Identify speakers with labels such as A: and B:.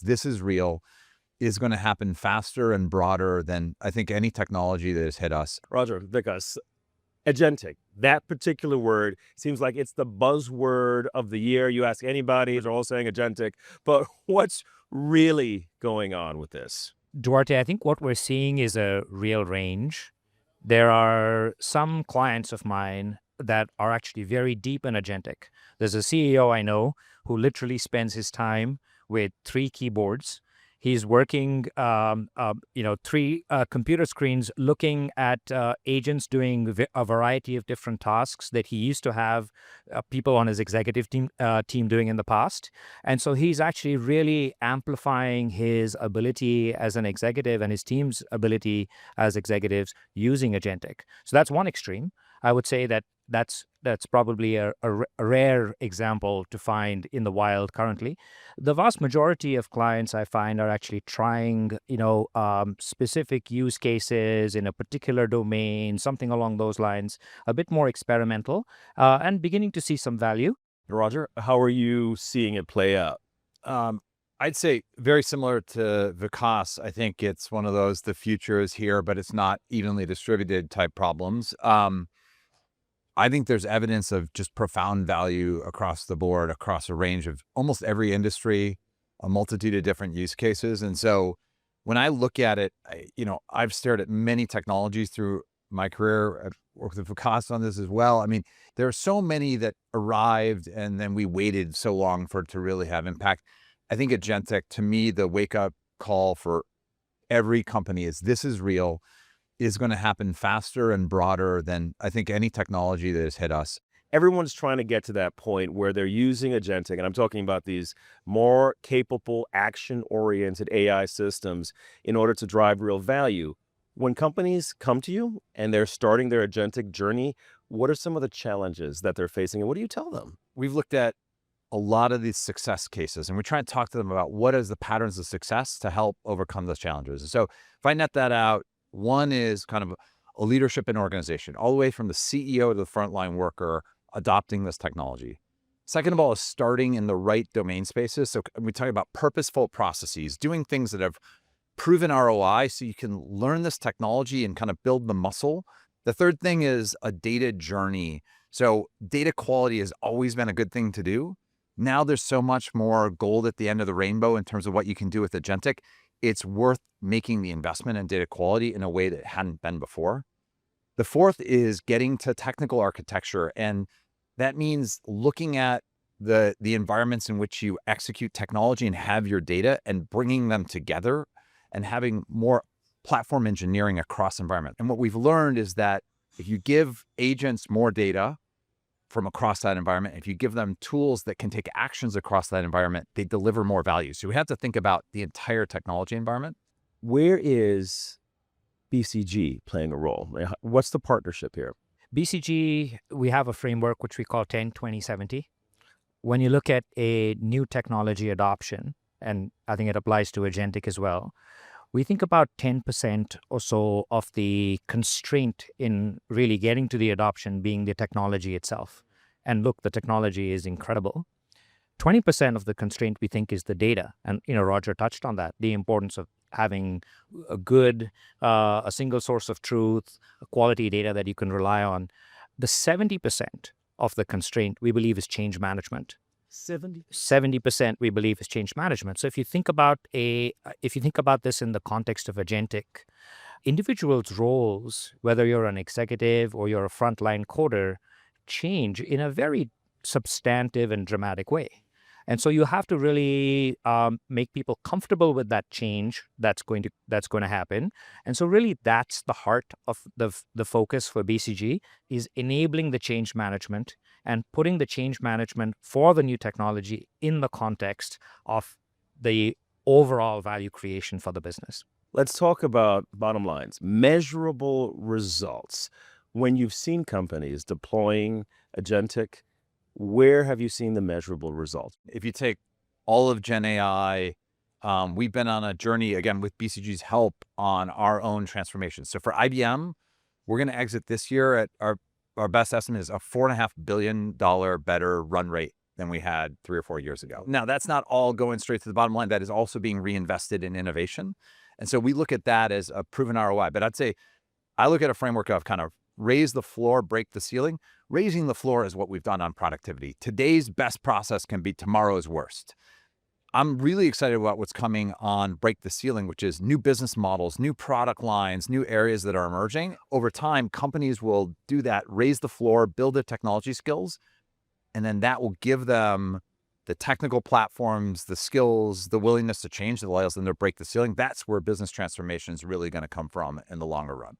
A: this is real, is going to happen faster and broader than I think any technology that has hit us.
B: Roger, Vikas, Agentic, that particular word seems like it's the buzzword of the year. You ask anybody, they're all saying Agentic, but what's really going on with this?
C: Duarte, I think what we're seeing is a real range. There are some clients of mine that are actually very deep in agentic. There's a CEO I know who literally spends his time with 3 keyboards. He's working, three computer screens looking at agents doing a variety of different tasks that he used to have people on his executive team doing in the past. And so he's actually really amplifying his ability as an executive and his team's ability as executives using agentic. So that's one extreme. I would say that's probably a rare example to find in the wild currently. The vast majority of clients I find are actually trying, specific use cases in a particular domain, something along those lines, a bit more experimental, and beginning to see some value.
B: Roger, how are you seeing it play out?
A: I'd say very similar to Vikas. I think it's one of those, the future is here, but it's not evenly distributed type problems. I think there's evidence of just profound value across the board, across a range of almost every industry, a multitude of different use cases. And so when I look at it, I've stared at many technologies through my career. I've worked with Vikas on this as well. I mean, there are so many that arrived and then we waited so long for it to really have impact. I think Agentic, to me, the wake up call for every company is this is real, is going to happen faster and broader than I think any technology that has hit us.
B: Everyone's trying to get to that point where they're using agentic, and I'm talking about these more capable, action-oriented AI systems in order to drive real value. When companies come to you and they're starting their agentic journey, what are some of the challenges that they're facing, and what do you tell them?
A: We've looked at a lot of these success cases, and we're trying to talk to them about what is the patterns of success to help overcome those challenges. And so if I net that out, one is kind of a leadership in organization, all the way from the CEO to the frontline worker adopting this technology. Second of all is starting in the right domain spaces. So we talk about purposeful processes, doing things that have proven ROI so you can learn this technology and kind of build the muscle. The third thing is a data journey. So data quality has always been a good thing to do. Now there's so much more gold at the end of the rainbow in terms of what you can do with agentic. It's worth making the investment in data quality in a way that hadn't been before. The fourth is getting to technical architecture. And that means looking at the environments in which you execute technology and have your data and bringing them together and having more platform engineering across environment. And what we've learned is that if you give agents more data from across that environment, if you give them tools that can take actions across that environment, they deliver more value. So we have to think about the entire technology environment.
B: Where is BCG playing a role? What's the partnership here?
C: BCG, we have a framework which we call 10-20-70. When you look at a new technology adoption, and I think it applies to agentic as well, we think about 10% or so of the constraint in really getting to the adoption being the technology itself. And look, the technology is incredible. 20% of the constraint we think is the data. And, Roger touched on that, the importance of having a single source of truth, quality data that you can rely on. The 70% of the constraint we believe is change management. 70% we believe is change management. So if you think about this in the context of agentic, individuals' roles, whether you're an executive or you're a frontline coder, change in a very substantive and dramatic way. And so you have to really make people comfortable with that change that's going to happen. And so really that's the heart of the focus for BCG, is enabling the change management and putting the change management for the new technology in the context of the overall value creation for the business.
B: Let's talk about bottom lines, measurable results. When you've seen companies deploying agentic, where have you seen the measurable results?
A: If you take all of Gen AI, we've been on a journey, again, with BCG's help on our own transformation. So for IBM, we're going to exit this year at our best estimate is a $4.5 billion better run rate than we had 3 or 4 years ago. Now, that's not all going straight to the bottom line. That is also being reinvested in innovation. And so we look at that as a proven ROI. But I'd say I look at a framework of kind of raise the floor, break the ceiling. Raising the floor is what we've done on productivity. Today's best process can be tomorrow's worst. I'm really excited about what's coming on break the ceiling, which is new business models, new product lines, new areas that are emerging. Over time, companies will do that, raise the floor, build their technology skills, and then that will give them the technical platforms, the skills, the willingness to change that allows them to break the ceiling. That's where business transformation is really going to come from in the longer run.